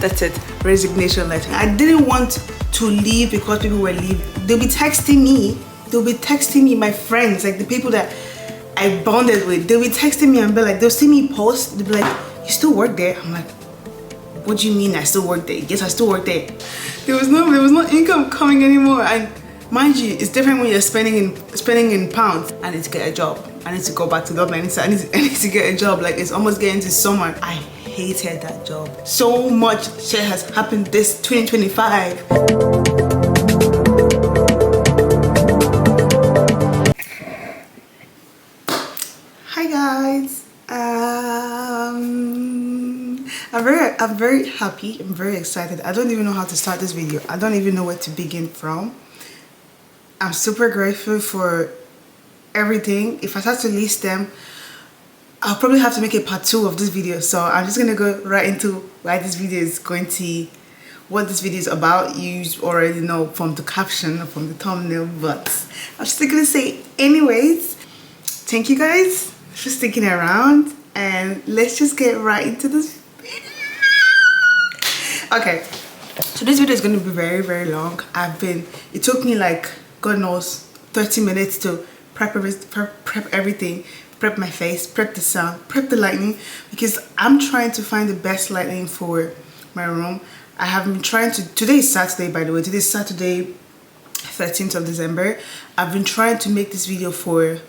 That's it. Resignation letter. I didn't want to leave because people were leaving. They'll be texting me. My friends, like the people that I bonded with. They'll be texting me and be like, they'll see me post. They'll be like, you still work there? I'm like, what do you mean I still work there? Yes, I still work there. There was no income coming anymore. And mind you, it's different when you're spending in pounds. I need to get a job. I need to go back to Dublin. I need to get a job. Like, it's almost getting to summer. I hated that job. So much shit has happened this 2025. Hi guys. I'm very happy. I'm very excited. I don't even know how to start this video. I don't even know where to begin from. I'm super grateful for everything. If I start to list them, I'll probably have to make a part 2 of this video. So I'm just gonna go right into what this video is about. You already know from the caption or from the thumbnail, but I'm still gonna say anyways. Thank you guys for sticking around, and let's just get right into this video. Okay, so this video is going to be very, very long. It took me like, God knows, 30 minutes to prep everything, prep my face, prep the sound, prep the lighting, because I'm trying to find the best lighting for my room. I have been trying to, today is Saturday, by the way. Today is Saturday, 13th of December. I've been trying to make this video for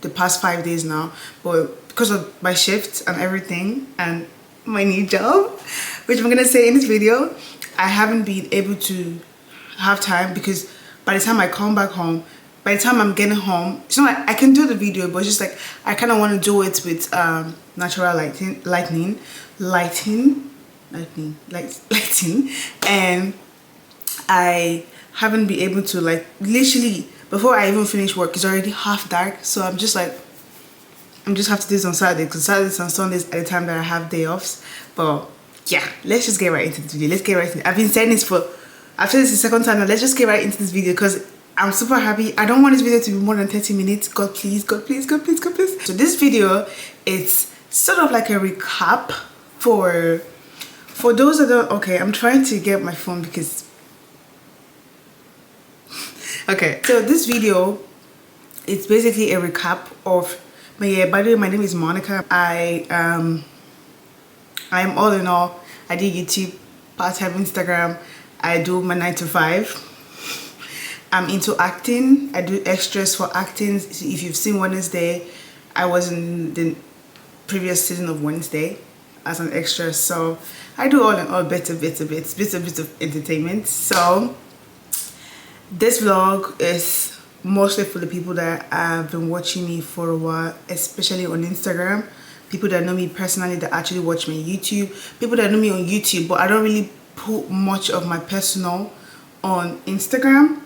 the past 5 days now, but because of my shifts and everything and my new job, which I'm gonna say in this video, I haven't been able to have time, because by the time I come back home, by the time I'm getting home, it's not like I can do the video, but it's just like I kind of want to do it with natural lighting, and I haven't been able to, like, literally before I even finish work, it's already half dark. So I'm just like, I'm just have to do this on Saturday, because Saturdays and Sundays at the time that I have day offs. But yeah, let's just get right into this video. Let's get right into it. I've been saying this I've said this the second time now. Let's just get right into this video, because I'm super happy. I don't want this video to be more than 30 minutes. God please, God please, God please, God please. So this video, it's sort of like a recap for those that don't. Okay, I'm trying to get my phone because okay, so this video, it's basically a recap of by the way, my name is Monica. I am all in all. I do YouTube, part-time Instagram. I do my 9 to 5. I'm into acting. I do extras for acting. If you've seen Wednesday, I was in the previous season of Wednesday as an extra. So I do all in all bits of entertainment. So this vlog is mostly for the people that have been watching me for a while, especially on Instagram. People that know me personally, that actually watch my YouTube. People that know me on YouTube, but I don't really put much of my personal on Instagram.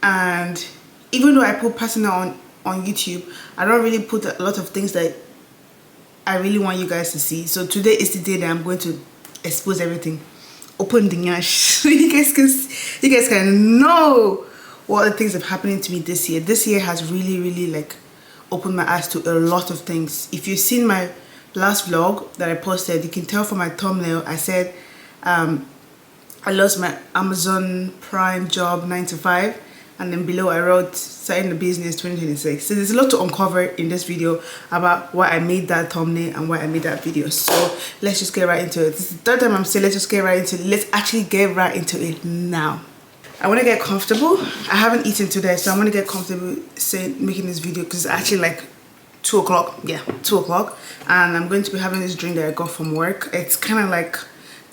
And even though I put personal on YouTube, I don't really put a lot of things that I really want you guys to see. So today is the day that I'm going to expose everything, open the nyash, so you guys can know what the things have happening to me this year. This year has really like opened my eyes to a lot of things. If you've seen my last vlog that I posted, you can tell from my thumbnail I said I lost my Amazon Prime job 9 to 5, and then below I wrote starting the business 2026. So there's a lot to uncover in this video about why I made that thumbnail and why I made that video. So let's just get right into it. This is the third time I'm saying let's just get right into it. Let's actually get right into it now. I want to get comfortable. I haven't eaten today, so I want to get comfortable making this video, because it's actually like 2 o'clock. Yeah, 2 o'clock, and I'm going to be having this drink that I got from work. It's kind of like,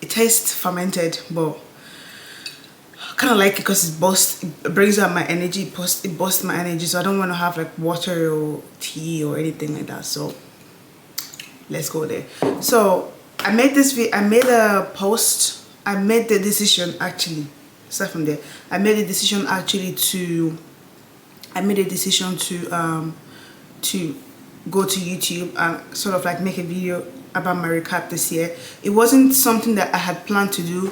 it tastes fermented, but I kind of like it because it brings out my energy. It busts my energy, so I don't want to have like water or tea or anything like that. So let's go there. So I made the decision actually. Start from there. I made a decision actually to go to YouTube and sort of like make a video about my recap this year. It wasn't something that I had planned to do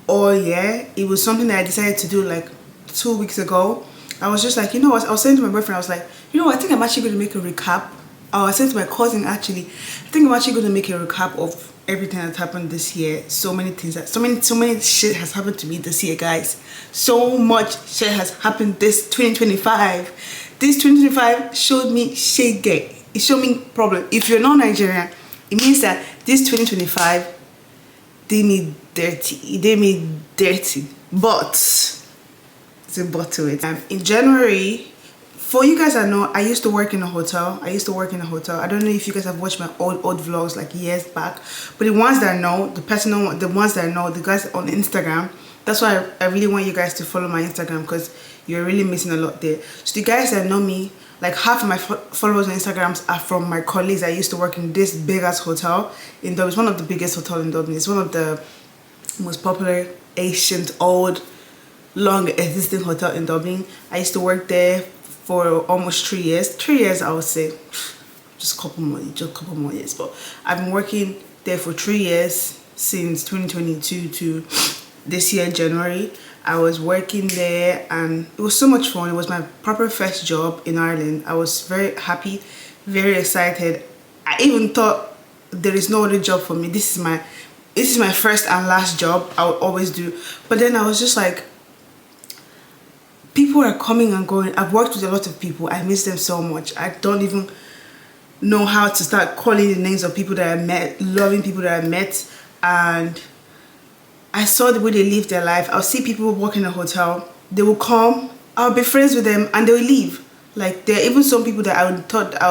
all year. It was something that I decided to do like 2 weeks ago. I was just like, you know what, I was saying to my boyfriend, I was like, you know what, I think I'm actually going to make a recap. I was saying to my cousin actually, I think I'm actually going to make a recap of everything that's happened this year. So many things, so many shit has happened to me this year, guys. So much shit has happened this 2025. This 2025 showed me shit gay. It showed me problem. If you're not Nigerian, it means that this 2025 did me dirty. It did me dirty. But it's a but to it. In January, for you guys that know, I used to work in a hotel. I don't know if you guys have watched my old vlogs like years back, but the ones that know, the ones that know, the guys on Instagram, that's why I really want you guys to follow my Instagram, because you're really missing a lot there. So the guys that know me, like half of my followers on Instagrams are from my colleagues. I used to work in this big ass hotel in Dublin. It's one of the biggest hotel in Dublin. It's one of the most popular, ancient, old, long existing hotel in Dublin. I used to work there for almost 3 years. 3 years, I would say, just a couple more years. But I've been working there for 3 years, since 2022 to this year, January. I was working there and it was so much fun. It was my proper first job in Ireland. I was very happy, very excited. I even thought there is no other job for me. This is my first and last job I would always do. But then I was just like, people are coming and going. I've worked with a lot of people. I miss them so much. I don't even know how to start calling the names of people that I met, loving people that I met. And I saw the way they live their life. I'll see people work in a hotel. They will come, I'll be friends with them, and they will leave. Like, there are even some people that I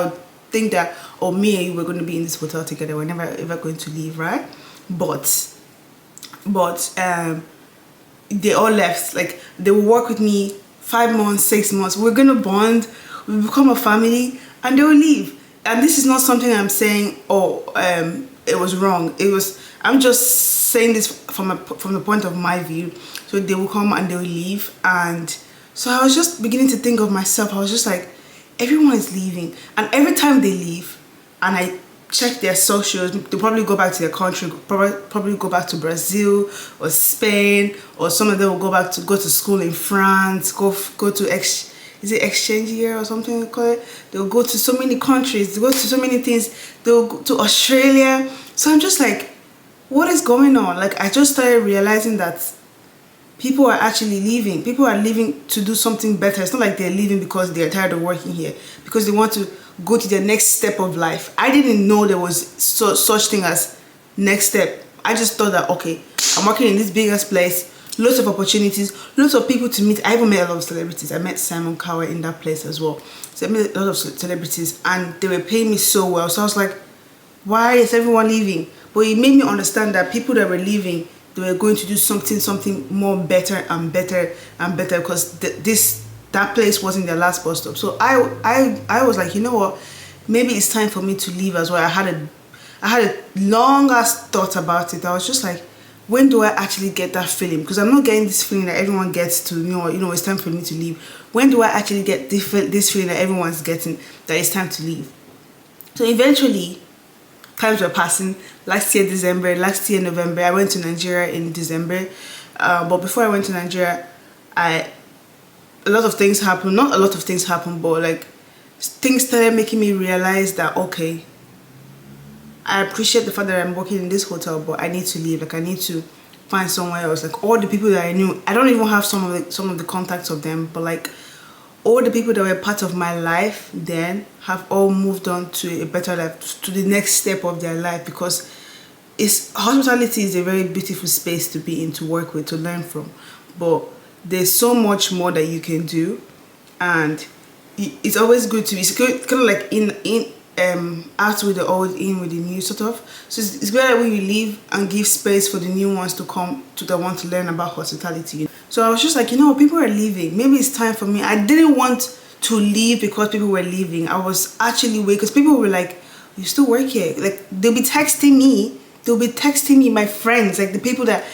would think that, oh, me and you were going to be in this hotel together. We're never ever going to leave, right? But they all left. Like, they will work with me 5 months, 6 months. We're gonna bond, we become a family, and they will leave. And this is not something I'm saying, it was wrong. I'm just saying this from the point of my view. So they will come and they will leave. And so I was just beginning to think of myself. I was just like, everyone is leaving. And every time they leave, and I check their socials, they probably go back to their country, probably go back to Brazil or Spain, or some of them will go to school in France, go to exchange year or something they call it. They'll go to so many countries, they go to so many things, they'll go to Australia. So I'm just like, what is going on? Like, I just started realizing that people are actually leaving. People are leaving to do something better. It's not like they're leaving because they're tired of working here, because they want to go to their next step of life. I didn't know there was such thing as next step. I just thought that, okay, I'm working in this biggest place, lots of opportunities, lots of people to meet. I even met a lot of celebrities. I met Simon Cowell in that place as well. So I met a lot of celebrities and they were paying me so well. So I was like, why is everyone leaving? But it made me understand that people that were leaving, they were going to do something more better and better and better, because that place wasn't their last bus stop. So I was like, you know what, maybe it's time for me to leave as well. I had a long ass thought about it. I was just like, when do I actually get that feeling? Because I'm not getting this feeling that everyone gets to, you know, it's time for me to leave. When do I actually get this feeling that everyone's getting, that it's time to leave? So eventually, times were passing. Last year December, last year November, I went to Nigeria in December. But before I went to Nigeria, a lot of things happened. Not a lot of things happened, but like, things started making me realize that, okay, I appreciate the fact that I'm working in this hotel, but I need to leave. Like, I need to find somewhere else. Like, all the people that I knew, I don't even have some of the contacts of them, but like, all the people that were part of my life then have all moved on to a better life, to the next step of their life, because hospitality is a very beautiful space to be in, to work with, to learn from. But there's so much more that you can do, and it's always good to be, it's good, kind of like out with the old, in with the new, sort of. So it's great that when you leave and give space for the new ones to come, to the want to learn about hospitality. So I was just like, you know, people are leaving. Maybe it's time for me. I didn't want to leave because people were leaving. I was actually waiting, because people were like, you still work here? Like, they'll be texting me, my friends, like the people that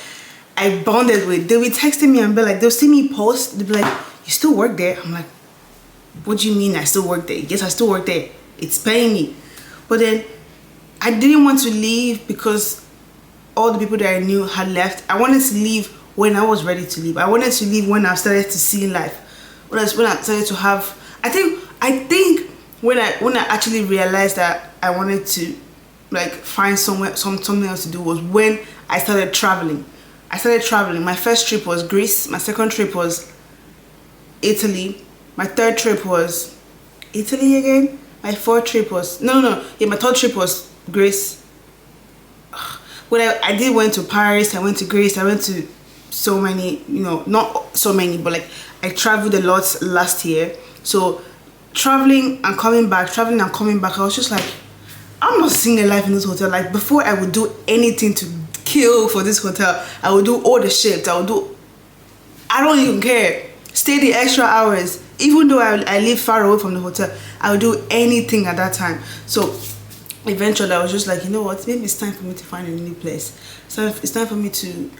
I bonded with, they'll be texting me and be like, they'll see me post, they'll be like, you still work there? I'm like, what do you mean I still work there? Yes, I still work there. It's paying me. But then I didn't want to leave because all the people that I knew had left. I wanted to leave when I was ready to leave. I wanted to leave when I started to see life. When I started to have, I think when I actually realized that I wanted to like find something else to do was when I started traveling. My first trip was Greece. My second trip was Italy. My third trip was Italy again. My fourth trip was my third trip was Greece. When I did went to Paris, I went to Greece, I went to so many, not so many, but like I traveled a lot last year. So traveling and coming back, I was just like, I'm not seeing a life in this hotel. Like before I would do anything to kill for this hotel, I would do all the shifts. I don't even care. Stay the extra hours. Even though I live far away from the hotel, I would do anything at that time. So eventually I was just like, you know what, maybe it's time for me to find a new place. So it's time for me to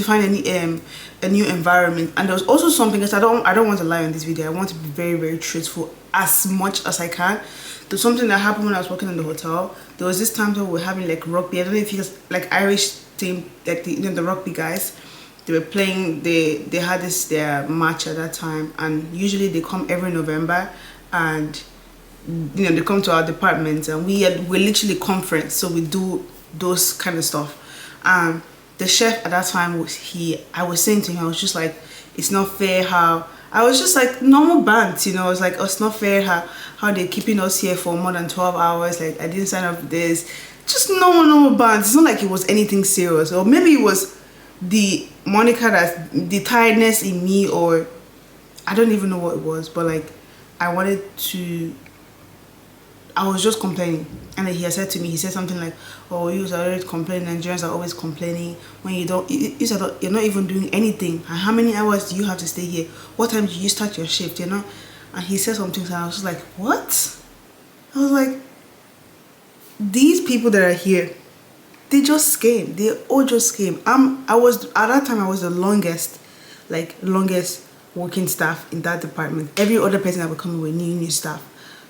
find a new environment. And there was also something else. I don't want to lie on this video. I want to be very, very truthful as much as I can. There's something that happened when I was working in the hotel. There was this time that we were having like rugby. I don't know if you guys, like Irish team, like the rugby guys, they were playing. They had their match at that time, and usually they come every November, and they come to our department, and we're literally conference, so we do those kind of stuff. The chef at that time I was saying to him, I was just like, it's not fair how I was just like normal bands, I was like, oh, it's not fair how they're keeping us here for more than 12 hours. Like I didn't sign up for this. Just normal bands. It's not like it was anything serious, or maybe it was the Monica, that the tiredness in me, or I don't even know what it was, but like I was just complaining. And then he said something like, oh, you are always complaining, Nigerians are always complaining when you're not even doing anything. And how many hours do you have to stay here? What time do you start your shift, And he said something, and I was just like, what? I was like, these people that are here, they just came. They all just came. At that time I was the longest working staff in that department. Every other person that would come in were new staff.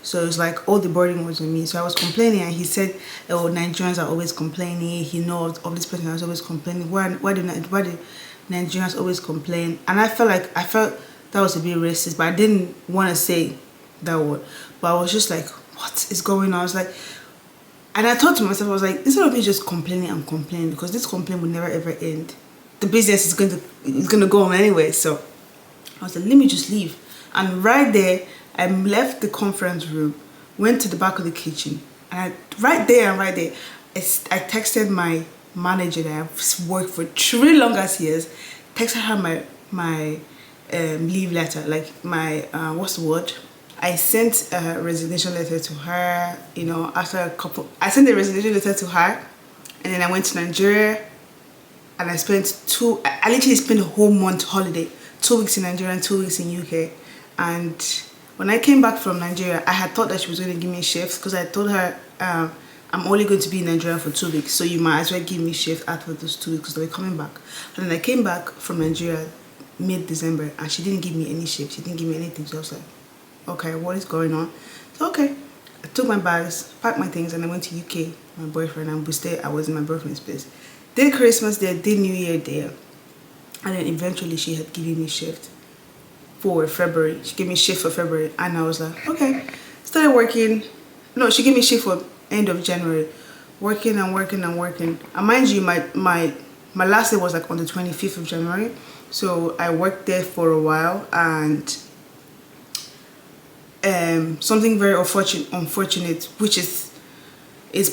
So it was like all the burden was on me. So I was complaining, and he said, oh, Nigerians are always complaining. He knows of this person that was always complaining. Why do Nigerians always complain? And I felt that was a bit racist, but I didn't want to say that word. But I was just like, what is going on? I was like, and I thought to myself, I was like, instead of me just complaining and complaining, because this complaint will never ever end. The business is going to go on anyway. So I was like, let me just leave. And right there, I left the conference room, went to the back of the kitchen, and right there, I texted my manager that I've worked for 3 long years, texted her my leave letter, like my what's the word? I sent a resignation letter to her. I sent a resignation letter to her, and then I went to Nigeria, and I literally spent a whole month holiday, 2 weeks in Nigeria and 2 weeks in UK, and when I came back from Nigeria, I had thought that she was going to give me shifts, because I told her I'm only going to be in Nigeria for 2 weeks, so you might as well give me shifts after those 2 weeks, because they were coming back. And then I came back from Nigeria mid-December, and she didn't give me any shifts. She didn't give me anything. So I was like, okay, what is going on? So okay, I took my bags, packed my things, and I went to UK, my boyfriend, and I was in my boyfriend's place. Did Christmas there, did New Year there, and then eventually she had given me shift for February. She gave me shift for February, and I was like, okay. Started working. No, she gave me shift for end of January. Working. And mind you, my last day was like on the 25th of January. So I worked there for a while, and something very unfortunate, which is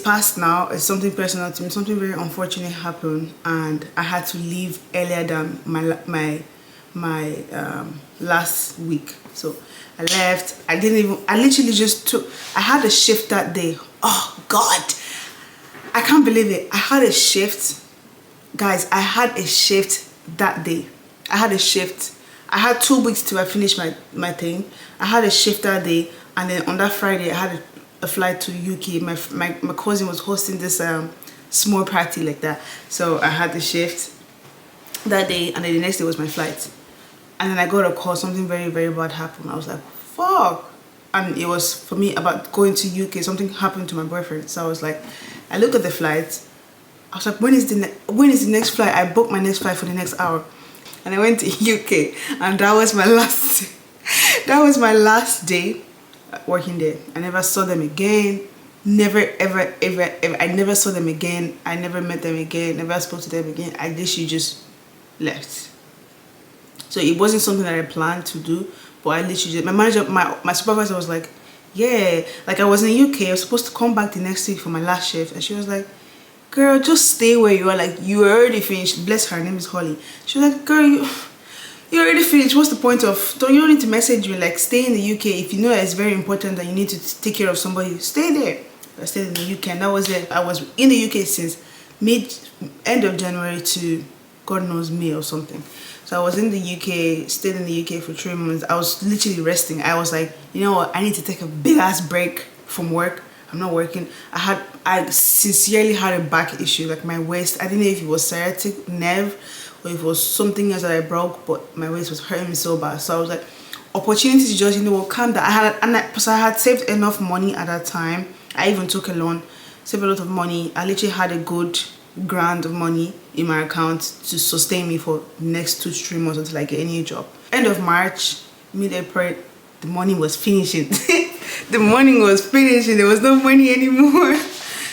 past now. It's something personal to me. Something very unfortunate happened, and I had to leave earlier than my last week. So I left. I literally just I had a shift that day. Oh God, I can't believe it. I had a shift, guys. I had a shift that day. I had a shift. I had 2 weeks till I finished my thing. I had a shift that day, and then on that Friday I had a flight to UK. My cousin was hosting this small party like that, so I had the shift that day, and then the next day was my flight. And then I got a call, something very, very bad happened. I was like, fuck. And it was for me about going to UK. Something happened to my boyfriend. So I was like, I looked at the flights. I was like, when is the next flight? I booked my next flight for the next hour. And I went to UK, and that was my last day working there. I never saw them again. Never ever ever ever. I never saw them again. I never met them again. Never spoke to them again. I literally just left. So it wasn't something that I planned to do, but I literally just, my manager, my supervisor was like, yeah, like I was in the UK. I was supposed to come back the next week for my last shift, and she was like, girl, just stay where you are. Like, you already finished. Bless her, name is Holly. She was like, girl, you already finished. What's the point of, you don't need to message me. Like, stay in the UK. If you know that it's very important that you need to take care of somebody, stay there. I stayed in the UK, and that was it. I was in the UK since end of January to God knows May or something. So I was in the UK, stayed in the UK for 3 months. I was literally resting. I was like, you know what, I need to take a big ass break from work. I'm not working. I sincerely had a back issue, like my waist. I didn't know if it was sciatic nerve or if it was something else that I broke, but my waist was hurting me so bad. So I was like, opportunity to just, you know what, calm down. I had saved enough money at that time. I even took a loan, saved a lot of money. I literally had a good grand of money in my account to sustain me for the next 2 to 3 months until I get a new job. End of March, mid-April, the money was finishing. The money was finishing. There was no money anymore.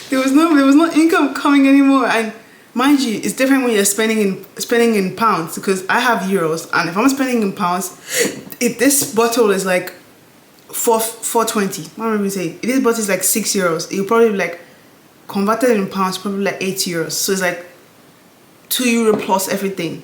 There was no income coming anymore. And mind you, it's different when you're spending in pounds, because I have euros, and if I'm spending in pounds, if this bottle is like 420, what am I going to say? If this bottle is like €6, it'll probably be like, converted in pounds, probably like €8. So it's like €2 plus everything.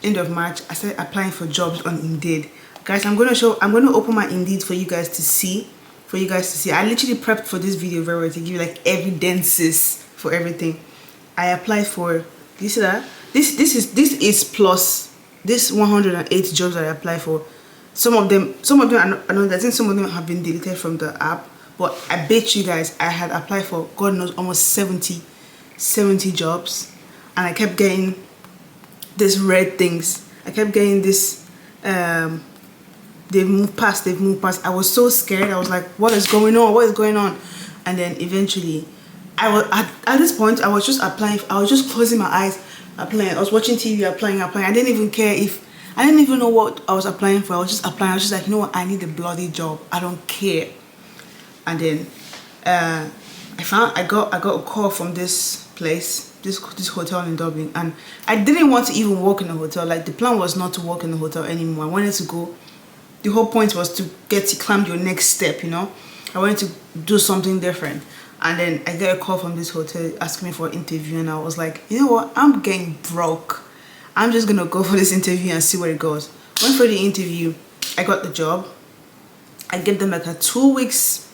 End of March, I started applying for jobs on Indeed. Guys, I'm going to open my Indeed for you guys to see. I literally prepped for this video very well to give you like evidences for everything. I applied for, you see that? This is plus this 108 jobs that I applied for. Some of them I know, I think some of them have been deleted from the app. But I bet you guys, I had applied for, God knows, almost 70 jobs. And I kept getting these red things. I kept getting this, they've moved past. I was so scared. I was like, what is going on? And then eventually, at this point, I was just applying. I was just closing my eyes, applying. I was watching TV, applying. I didn't even care I didn't even know what I was applying for. I was just applying. I was just like, you know what, I need a bloody job. I don't care. And then I got a call from this place, this hotel in Dublin, and I didn't want to even work in a hotel. Like, the plan was not to work in the hotel anymore. I wanted to go. The whole point was to get to climb your next step, you know. I wanted to do something different. And then I got a call from this hotel asking me for an interview, and I was like, you know what, I'm getting broke. I'm just gonna go for this interview and see where it goes. Went for the interview. I got the job. I gave them like a 2 weeks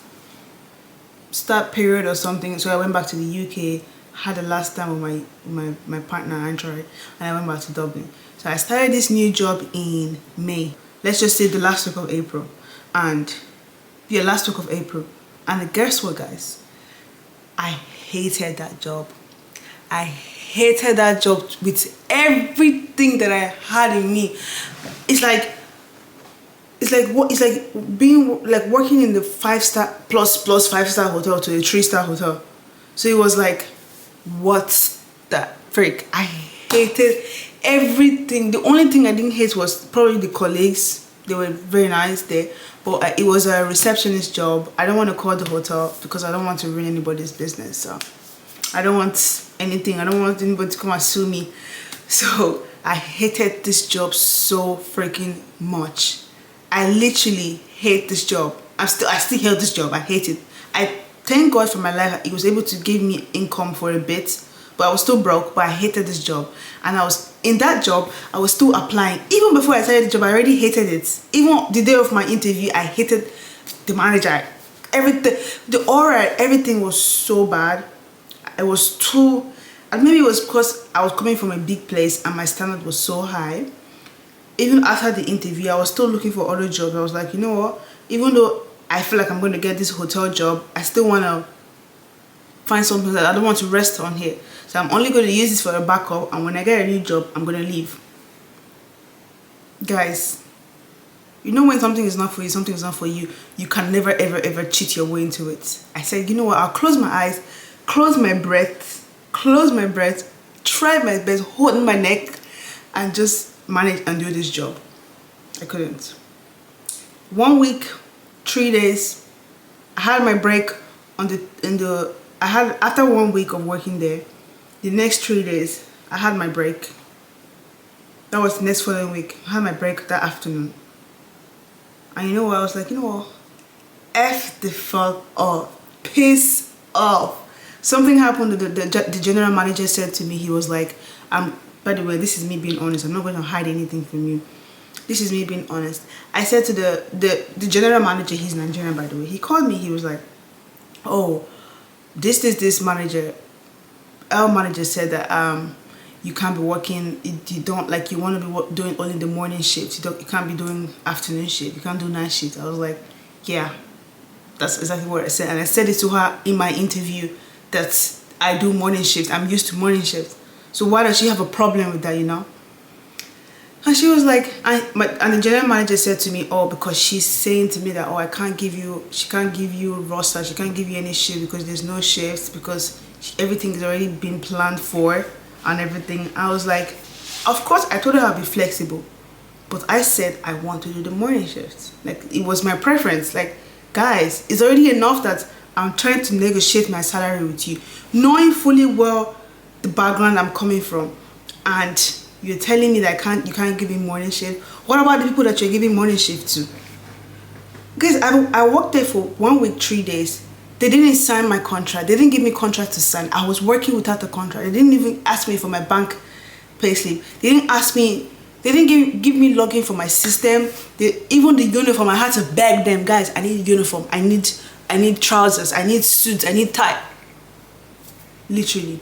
start period or something, so I went back to the UK, had the last time with my partner Android, and I went back to Dublin. So I started this new job in May. Let's just say the last week of April. And guess what, guys? I hated that job. I hated that job with everything that I had in me. It's like being like working in the 5-star plus 5-star hotel to a 3-star hotel. So it was like, what the frick? I hated everything. The only thing I didn't hate was probably the colleagues. They were very nice there, but it was a receptionist job. I don't want to call the hotel because I don't want to ruin anybody's business. So I don't want anything. I don't want anybody to come and sue me. So I hated this job so freaking much. I literally hate this job. I still hate this job. I hate it. I thank God for my life. He was able to give me income for a bit, but I was still broke. But I hated this job, and I was in that job. I was still applying. Even before I started the job, I already hated it. Even the day of my interview, I hated the manager. Everything, the aura, everything was so bad. It was too, and maybe it was because I was coming from a big place and my standard was so high. Even after the interview, I was still looking for other jobs. I was like, you know what? Even though I feel like I'm going to get this hotel job, I still want to find something that I don't want to rest on here. So I'm only going to use this for a backup, and when I get a new job, I'm going to leave. Guys, you know when something is not for you, something is not for you, you can never ever ever cheat your way into it. I said, you know what? I'll close my eyes, close my breath, try my best, hold my neck, and just manage and do this job. I couldn't. 1 week, 3 days. I had my break after 1 week of working there. The next 3 days, I had my break. That was the next following week. I had my break that afternoon. And you know what? I was like, you know what? F the fuck off. Piss off. Something happened. The general manager said to me, he was like, by the way, this is me being honest. I'm not going to hide anything from you. This is me being honest. I said to the general manager, he's Nigerian by the way. He called me. He was like, oh, this manager, our manager said that you can't be working. You don't like. You want to be doing only the morning shift. You can't be doing afternoon shift. You can't do night shift. I was like, yeah, that's exactly what I said. And I said it to her in my interview that I do morning shift. I'm used to morning shift. So why does she have a problem with that? You know? And she was like, and the general manager said to me, oh, because she's saying to me that, oh, she can't give you roster, she can't give you any shift because there's no shifts, because everything is already been planned for and everything. I was like, of course, I told her I'll be flexible, but I said I want to do the morning shifts. Like, it was my preference. Like, guys, it's already enough that I'm trying to negotiate my salary with you, knowing fully well the background I'm coming from, and you're telling me that you can't give me morning shift. What about the people that you're giving morning shift to? Guys, I worked there for 1 week, 3 days. They didn't sign my contract. They didn't give me contract to sign. I was working without a contract. They didn't even ask me for my bank payslip. They didn't ask me. They didn't give me login for my system. Even the uniform, I had to beg them, guys, I need uniform. I need trousers. I need suits. I need tie. Literally.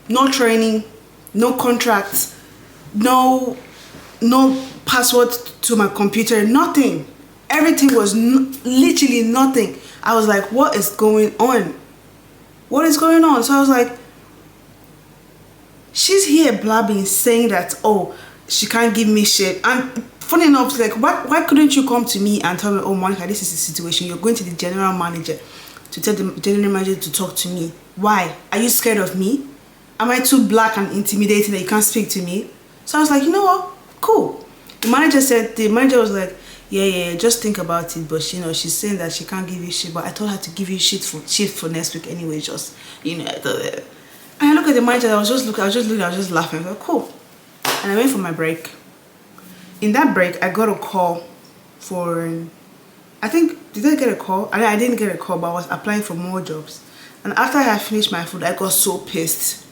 No training, no contracts. No password to my computer, nothing. Everything was literally nothing. I was like, what is going on? What is going on? So I was like, she's here blabbing, saying that, oh, she can't give me shit. And funny enough, like, why couldn't you come to me and tell me, oh, Monica, this is the situation. You're going to the general manager to tell the general manager to talk to me. Why? Are you scared of me? Am I too black and intimidating that you can't speak to me? So I was like, you know what? Cool. The manager was like, yeah, just think about it. But you know, she's saying that she can't give you shit. But I told her to give you shit for next week anyway. Just, you know. And I look at the manager. I was just laughing. I was like, cool. And I went for my break. In that break, I got a call for, I think, did I get a call? I didn't get a call, but I was applying for more jobs. And after I had finished my food, I got so pissed.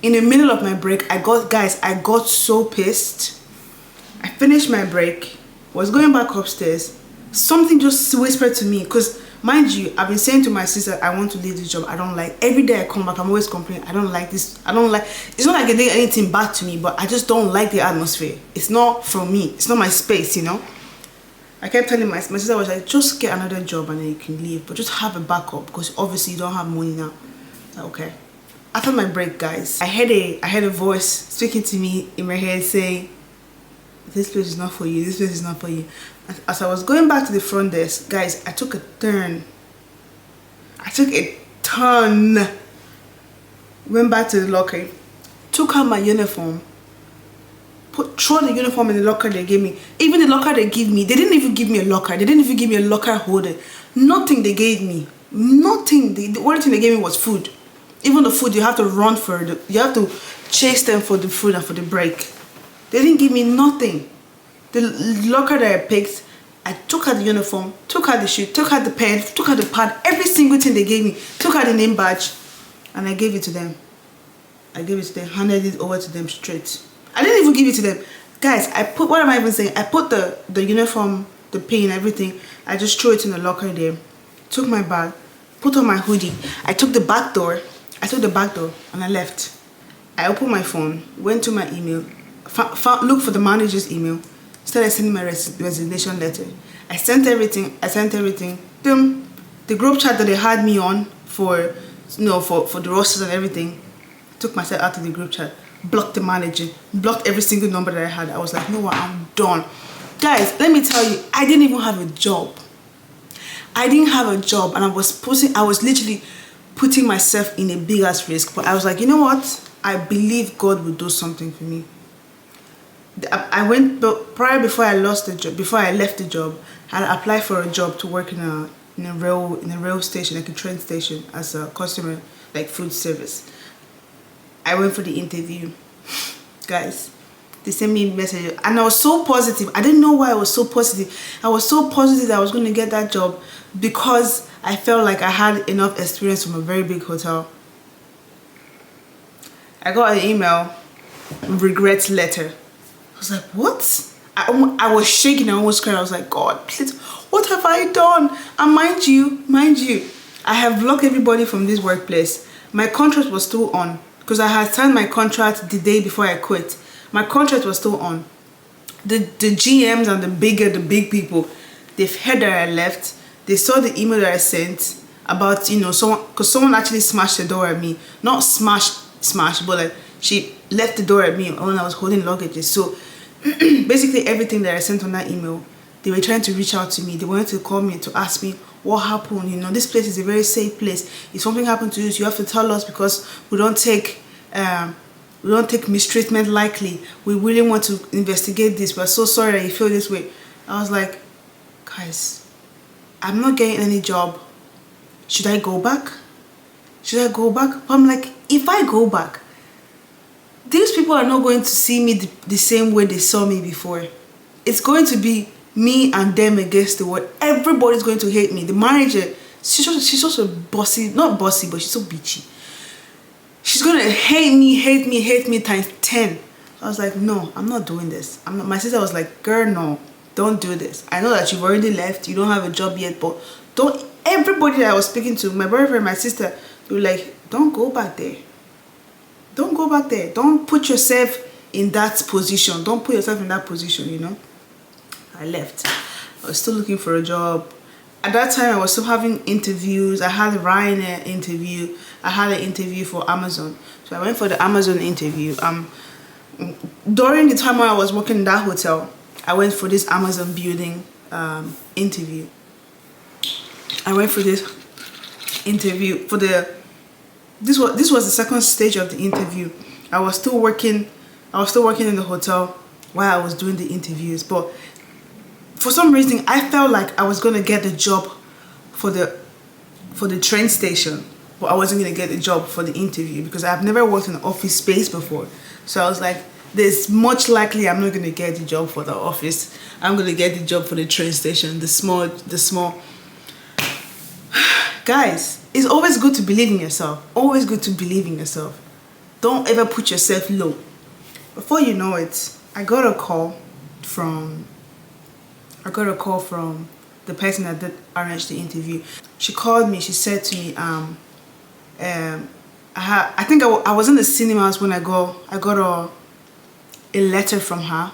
In the middle of my break, I got so pissed. I finished my break, was going back upstairs. Something just whispered to me, because mind you, I've been saying to my sister, I want to leave this job. I don't like, every day I come back, I'm always complaining, I don't like this. I don't like, it's not like I did anything bad to me, but I just don't like the atmosphere. It's not for me. It's not my space, you know. I kept telling my sister, was like, just get another job and then you can leave, but just have a backup, because obviously you don't have money now. Like, okay. After my break, guys, I heard a voice speaking to me in my head saying, this place is not for you, this place is not for you. As I was going back to the front desk, guys, I took a turn. Went back to the locker, took out my uniform, throw the uniform in the locker they gave me. Even the locker they gave me, they didn't even give me a locker. They didn't even give me a locker holder. Nothing they gave me. Nothing. The only thing they gave me was food. Even the food, you have to run for it. You have to chase them for the food and for the break. They didn't give me nothing. The locker that I picked, I took out the uniform, took out the shoe, took out the pen, took out the pad, every single thing they gave me, took out the name badge, and I gave it to them. Handed it over to them straight. I didn't even give it to them. Guys, what am I even saying? I put the uniform, the pin, everything, I just threw it in the locker there, took my bag, put on my hoodie, I took the back door and I left. I opened my phone, went to my email, looked for the manager's email, started sending my resignation letter. I sent everything. The group chat that they had me on for the rosters and everything, took myself out of the group chat, blocked the manager, blocked every single number that I had. I was like, no, I'm done. Guys, let me tell you, I didn't even have a job. And I was literally putting myself in a big ass risk. But I was like, you know what? I believe God will do something for me. I went, but prior, before I lost the job, before I left the job, I had applied for a job to work in a rail station, like a train station, as a customer, like food service. I went for the interview, guys. They sent me a message, and I was so positive. I didn't know why I was so positive. I was so positive that I was going to get that job because I felt like I had enough experience from a very big hotel. I got an email, regret letter. I was like, what? I was shaking. I almost cried. I was like, God, please, what have I done? And mind you, I have blocked everybody from this workplace. My contract was still on because I had signed my contract the day before I quit. My contract was still on. The GMs and the big people, they've heard that I left. They saw the email that I sent about, you know, someone actually smashed the door at me. Not smash, but like she left the door at me when I was holding luggages. So basically everything that I sent on that email, they were trying to reach out to me. They wanted to call me to ask me what happened. You know, this place is a very safe place. If something happened to you, you have to tell us because we don't take mistreatment lightly. We really want to investigate this. We're so sorry that you feel this way. I was like, guys, I'm not getting any job. Should I go back? Should I go back? I'm like, if I go back, these people are not going to see me the same way they saw me before. It's going to be me and them against the world. Everybody's going to hate me. The manager, she's also bossy, not bossy, but she's so bitchy. She's going to hate me times 10. I was like, no, I'm not doing this. My sister was like, girl, no, don't do this. I know that you've already left. You don't have a job yet, but don't. Everybody that I was speaking to, my boyfriend, my sister, they were like, don't go back there. Don't go back there. Don't put yourself in that position. Don't put yourself in that position, you know. I left. I was still looking for a job. At that time, I was still having interviews. I had a Ryanair interview. I had an interview for Amazon. So I went for the Amazon interview. During the time when I was working in that hotel, I went for this Amazon building interview. I went for this interview for this was the second stage of the interview. I was still working in the hotel while I was doing the interviews, but for some reason I felt like I was gonna get the job for the train station, but I wasn't gonna get the job for the interview because I've never worked in an office space before. So I was like, there's much likely I'm not gonna get the job for the office. I'm gonna get the job for the train station, the small. Guys, it's always good to believe in yourself. Always good to believe in yourself. Don't ever put yourself low. Before you know it, I got a call from the person that did arrange the interview. She called me. She said to me, I think I was in the cinemas when I got a letter from her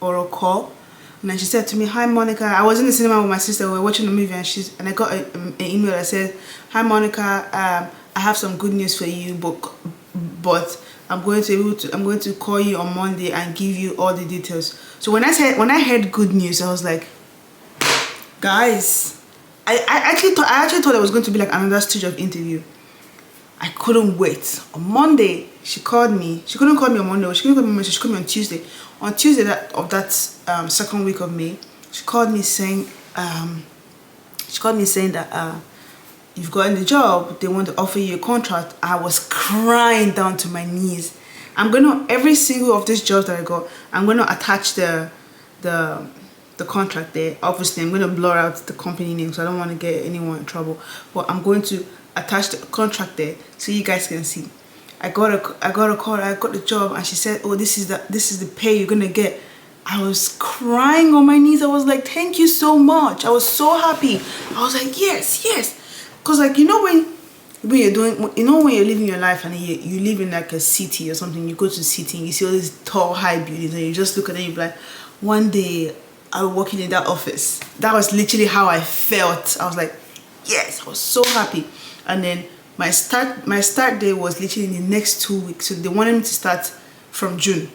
or a call. And then she said to me, hi Monica, I was in the cinema with my sister, we were watching a movie, and I got an email that said, hi Monica, I have some good news for you, but I'm going to call you on Monday and give you all the details. So when I heard good news, I was like, guys, I actually thought it was going to be like another stage of interview. I couldn't wait. On Monday, she called me. She couldn't call me on Monday. She couldn't call me on Monday. She called me on Tuesday. On Tuesday that second week of May, she called me saying that you've gotten the job. They want to offer you a contract. I was crying down to my knees. Every single of these jobs that I got, I'm gonna attach the contract there. Obviously, I'm gonna blur out the company name, so I don't want to get anyone in trouble. But I'm going to attach the contract there so you guys can see. I got a call. I got the job, and she said, "Oh, this is the pay you're gonna get." I was crying on my knees. I was like, "Thank you so much." I was so happy. I was like, "Yes, yes," because like when you're living your life and you live in like a city or something, you go to the city and you see all these tall, high buildings, and you just look at them, you're like, one day I'll be working in that office. That was literally how I felt. I was like, yes, I was so happy. And then my start day was literally in the next 2 weeks. So they wanted me to start from June.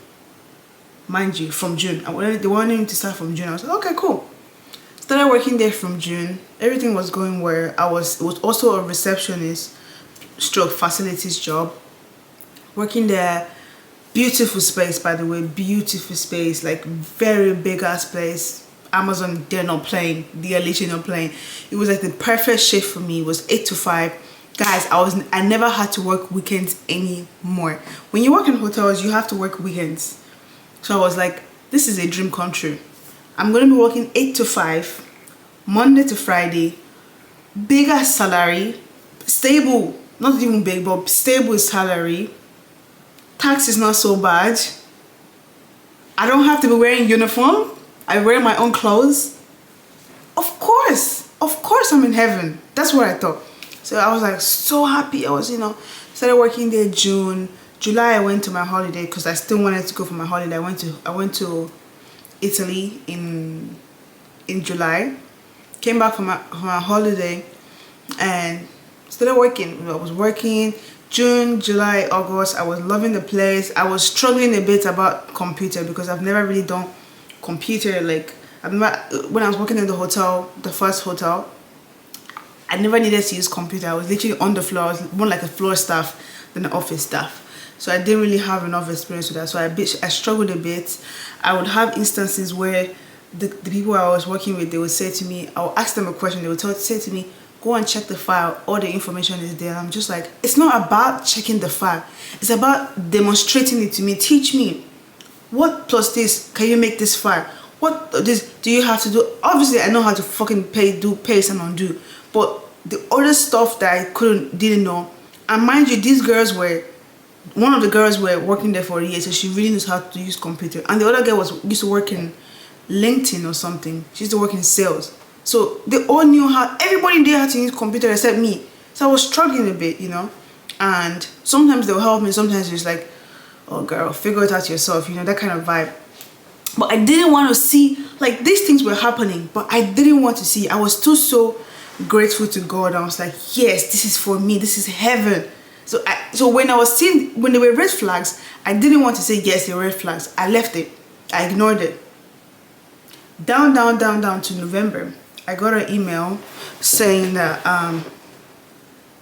Mind you, from June. They wanted me to start from June. I was like, okay, cool. Started working there from June. Everything was going well. It was also a receptionist stroke facilities job. Working there, Beautiful space, by the way, beautiful space, like very big ass place. Amazon, they're not playing, they are literally not playing. It was like the perfect shift for me. It was 8 to 5. Guys, I never had to work weekends anymore. When you work in hotels, you have to work weekends. So I was like, this is a dream come true. I'm gonna be working 8 to 5, Monday to Friday, bigger salary, stable, not even big, but stable salary. Tax is not so bad. I don't have to be wearing uniform. I wear my own clothes. Of course I'm in heaven. That's what I thought. So I was like so happy. I was, started working there June. July I went to my holiday because I still wanted to go for my holiday. I went to Italy in July. Came back from my holiday and started working. I was working June, July, August. I was loving the place. I was struggling a bit about computer because I've never really done computer. Like when I was working in the hotel, the first hotel, I never needed to use computer. I was literally on the floor. I was more like a floor staff than an office staff. So I didn't really have enough experience with that. So I struggled a bit. I would have instances where the people I was working with, they would say to me, I'll ask them a question, they would say to me, go and check the file, all the information is there. I'm just like, it's not about checking the file. It's about demonstrating it to me. Teach me, what plus this, can you make this file? What this do you have to do? Obviously, I know how to fucking pay and undo. But the other stuff that I didn't know, and mind you, one of the girls were working there for a year, so she really knows how to use computer. And the other girl used to work in LinkedIn or something. She used to work in sales. So they all knew everybody there had to use computer except me. So I was struggling a bit, and sometimes they'll help me, sometimes it's like, oh girl, figure it out yourself, that kind of vibe. But I didn't want to see, like, these things were happening, but I didn't want to see. I was still so grateful to God. I was like, yes, this is for me, this is heaven. So when I was seeing, when there were red flags, I didn't want to say yes, there were red flags. I left it. I ignored it. Down to November, I got an email saying that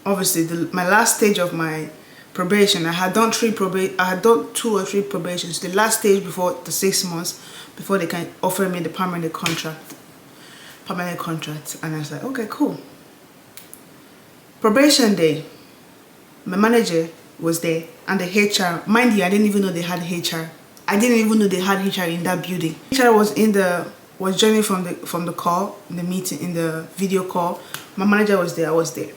obviously my last stage of my probation, I had done 2 or 3 probations. The last stage before the 6 months before they can offer me the permanent contract. And I was like, okay, cool. Probation day, my manager was there and the HR. Mind you, I didn't even know they had HR. I didn't even know they had HR in that building. HR was joining from the call, in the meeting, in the video call. My manager was there, I was there.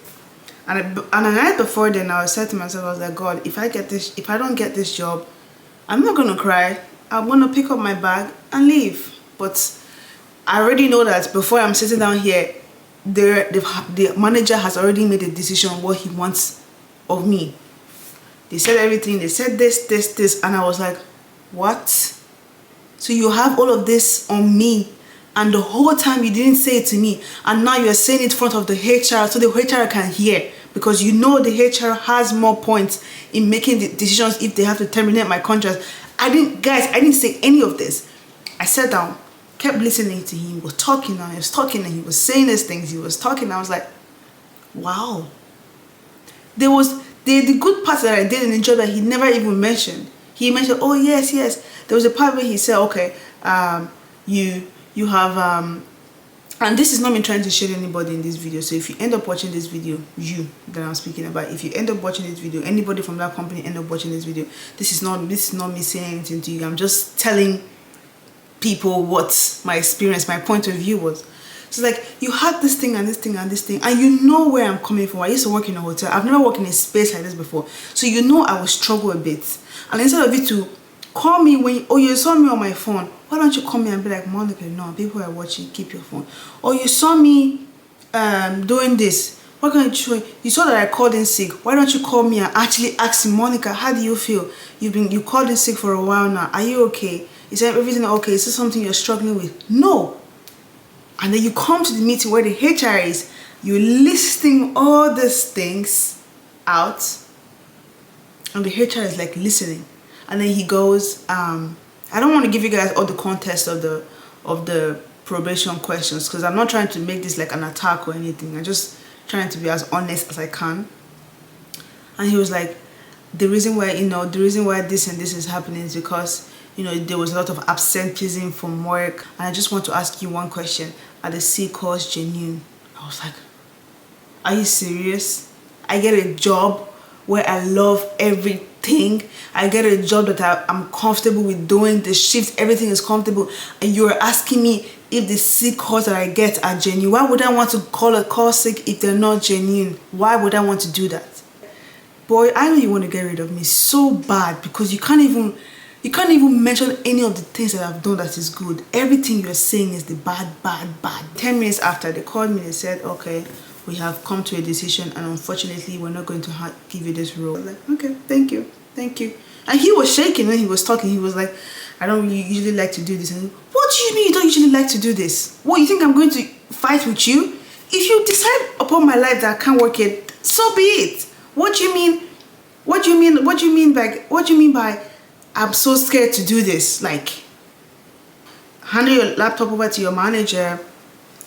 And the night before then, I said to myself, I was like, God, if I don't get this job, I'm not gonna cry. I'm gonna pick up my bag and leave. But I already know that before I'm sitting down here, the manager has already made a decision on what he wants of me. They said everything. They said this, and I was like, what? So you have all of this on me, and the whole time you didn't say it to me, and now you're saying it in front of the HR so the HR can hear, because the HR has more points in making the decisions if they have to terminate my contract. I didn't say any of this. I sat down, kept listening to him. He was talking and he was talking and he was saying these things. He was talking. I was like, wow. There was the good parts that I did in the job that he never even mentioned. He mentioned, oh yes. There was a part where he said, okay, you have and this is not me trying to shade anybody in this video. So if you end up watching this video, that I'm speaking about, if you end up watching this video, anybody from that company end up watching this video, this is not me saying anything to you. I'm just telling people what my experience, my point of view was. So it's like, you had this thing and this thing and this thing, and you know where I'm coming from. I used to work in a hotel. I've never worked in a space like this before. So you know I will struggle a bit. And instead of you to call me when you saw me on my phone, why don't you call me and be like, Monica, no, people are watching, keep your phone. Or you saw me doing this, why can't you saw that I called in sick, why don't you call me and actually ask me, Monica, how do you feel? You called in sick for a while now, are you okay? Is everything okay? Is this something you're struggling with? No. And then you come to the meeting where the HR is, you're listing all these things out, and the HR is like listening. And then he goes, I don't want to give you guys all the context of the probation questions, because I'm not trying to make this like an attack or anything. I'm just trying to be as honest as I can. And he was like, the reason why, the reason why this and this is happening is because, there was a lot of absenteeism from work. And I just want to ask you one question. Are the C calls genuine? I was like, are you serious? I get a job where I love everything. I get a job that I'm comfortable with doing. The shifts, everything is comfortable. And you're asking me if the sick calls that I get are genuine. Why would I want to call a call sick if they're not genuine? Why would I want to do that? Boy, I know you want to get rid of me so bad because you can't even mention any of the things that I've done that is good. Everything you're saying is the bad. 10 minutes after, they called me, they said, okay, we have come to a decision and unfortunately we're not going to give you this role. I was like, okay, thank you. And he was shaking when he was talking. He was like, I don't really usually like to do this. And what do you mean you don't usually like to do this? What, you think I'm going to fight with you? If you decide upon my life that I can't work it, so be it. What do you mean by I'm so scared to do this? Like, handle your laptop over to your manager,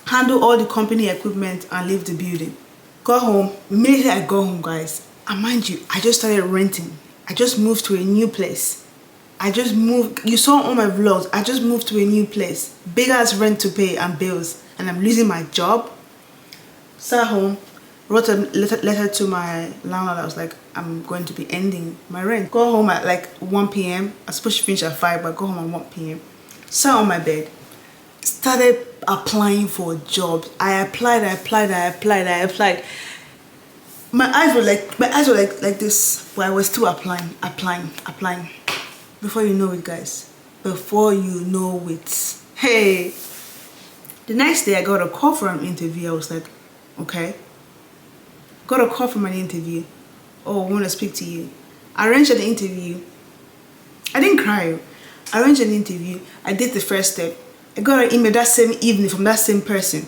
handle all the company equipment and leave the building. Go home. Immediately I go home, guys. And mind you, I just started renting. I just moved to a new place. You saw all my vlogs. I just moved to a new place. Big ass rent to pay and bills. And I'm losing my job. Sat home, wrote a letter to my landlord. I was like, I'm going to be ending my rent. Go home at like 1 p.m. I was supposed to finish at 5, but go home at 1 p.m. Sat on my bed. Started applying for jobs. I applied. My eyes were like this, but I was still applying. Before you know it, guys. Before you know it. Hey. The next day I got a call for an interview. I was like, okay. Got a call from an interview. Oh, I want to speak to you. I arranged an interview. I didn't cry. I arranged an interview. I did the first step. I got an email that same evening from that same person.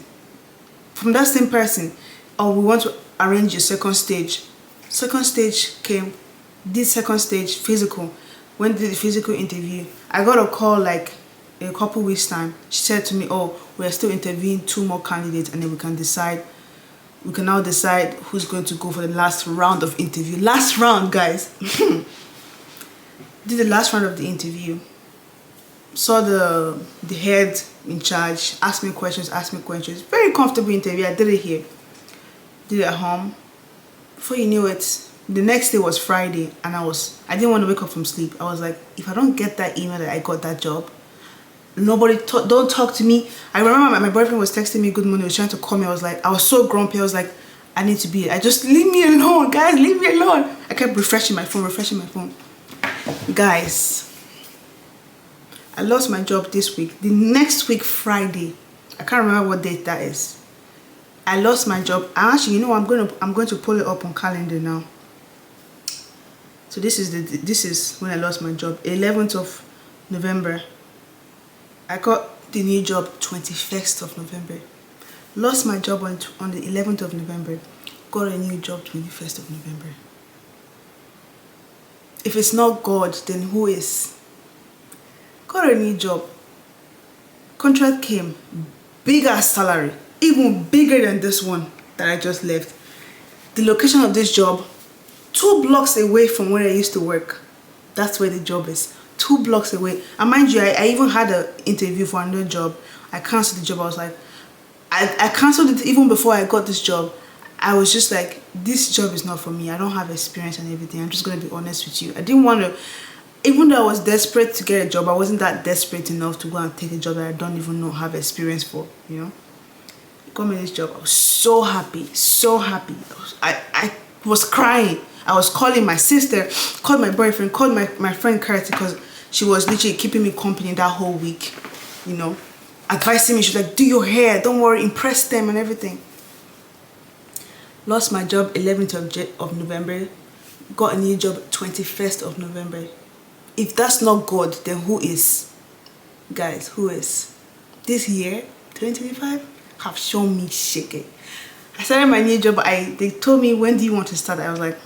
Oh, we want to arrange your second stage. Second stage came. Did second stage physical. Went to the physical interview. I got a call like a couple weeks time. She said to me, oh, we are still interviewing 2 more candidates and then we can now decide who's going to go for the last round of interview. Last round, guys. Did the last round of the interview. Saw the head in charge, asked me questions. Very comfortable interview. I did it here. Did it at home. Before you knew it, the next day was Friday and I didn't want to wake up from sleep. I was like, if I don't get that email that I got that job, don't talk to me. I remember my boyfriend was texting me good morning. He was trying to call me. I was so grumpy. I was like, I need to be. Leave me alone, guys. Leave me alone. I kept refreshing my phone. Guys, I lost my job this week. The next week, Friday, I can't remember what date that is. I lost my job. Actually, I'm going to pull it up on calendar now. So this is when I lost my job. 11th of November. I got the new job 21st of November. Lost my job on the 11th of November. Got a new job 21st of November. If it's not God, then who is? Got a new job. Contract came. Bigger salary. Even bigger than this one that I just left. The location of this job, 2 blocks away from where I used to work. That's where the job is. 2 blocks away. And mind you, I even had an interview for another job. I cancelled the job. I was like, I cancelled it even before I got this job. I was just like, this job is not for me. I don't have experience and everything. I'm just going to be honest with you. I didn't want to, even though I was desperate to get a job, I wasn't that desperate enough to go and take a job that I don't even have experience for, Got me this job. I was so happy. I was crying. I was calling my sister, called my boyfriend, called my friend Karati because she was literally keeping me company that whole week, advising me. She was like, do your hair, don't worry, impress them and everything. Lost my job 11th of November, got a new job 21st of November. If that's not God, then who is? Guys, who is? This year, 2025, have shown me shaky. I started my new job. They told me, when do you want to start? I was like,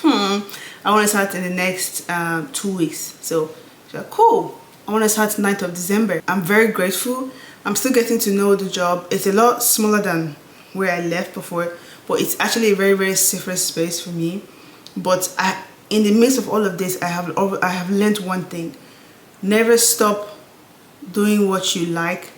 I want to start in the next 2 weeks. So she's like, cool. I want to start 9th of December. I'm very grateful. I'm still getting to know the job. It's a lot smaller than where I left before, but it's actually a very, very safer space for me. But in the midst of all of this, I have learned one thing: never stop doing what you like.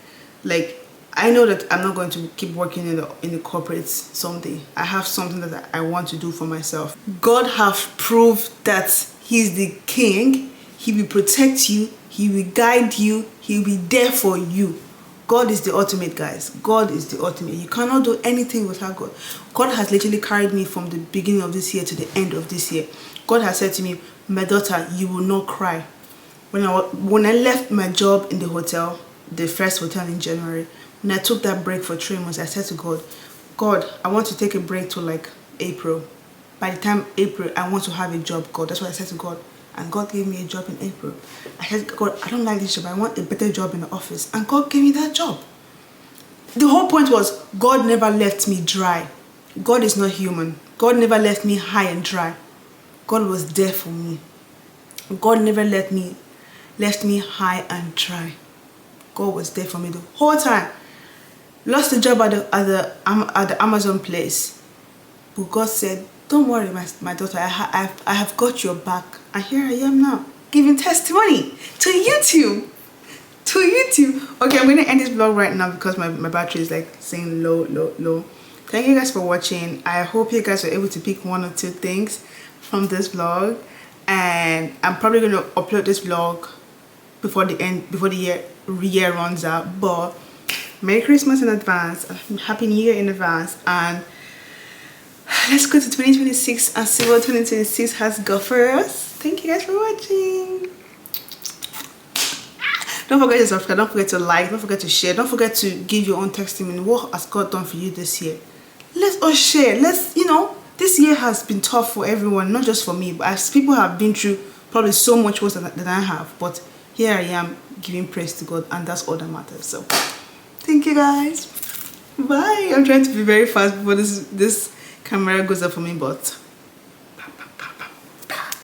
Like, I know that I'm not going to keep working in the corporates someday. I have something that I want to do for myself. God have proved that He's the King. He will protect you. He will guide you. He will be there for you. God is the ultimate, guys. God is the ultimate. You cannot do anything without God. God has literally carried me from the beginning of this year to the end of this year. God has said to me, my daughter, you will not cry. When I left my job in the hotel, the first hotel in January, when I took that break for 3 months, I said to God, God, I want to take a break to like April. By the time April, I want to have a job, God. That's what I said to God. And God gave me a job in April. I said, God, I don't like this job. I want a better job in the office. And God gave me that job. The whole point was, God never left me dry. God is not human. God never left me high and dry. God was there for me. God never left me high and dry. God was there for me the whole time. Lost the job at the Amazon place. But God said, don't worry, my daughter, I have got your back. And here I am now, giving testimony to YouTube. Okay, I'm going to end this vlog right now because my battery is like saying low. Thank you guys for watching. I hope you guys were able to pick 1 or 2 things from this vlog. And I'm probably going to upload this vlog before the year runs out. But Merry Christmas in advance, Happy New Year in advance, and let's go to 2026 and see what 2026 has got for us. Thank you guys for watching. Don't forget to subscribe, don't forget to like, don't forget to share, don't forget to give your own testimony. What has God done for you this year? Let's all share. This year has been tough for everyone, not just for me, but as people have been through probably so much worse than I have. But here I am giving praise to God, and that's all that matters. So thank you guys. Bye. I'm trying to be very fast before this camera goes up for me, but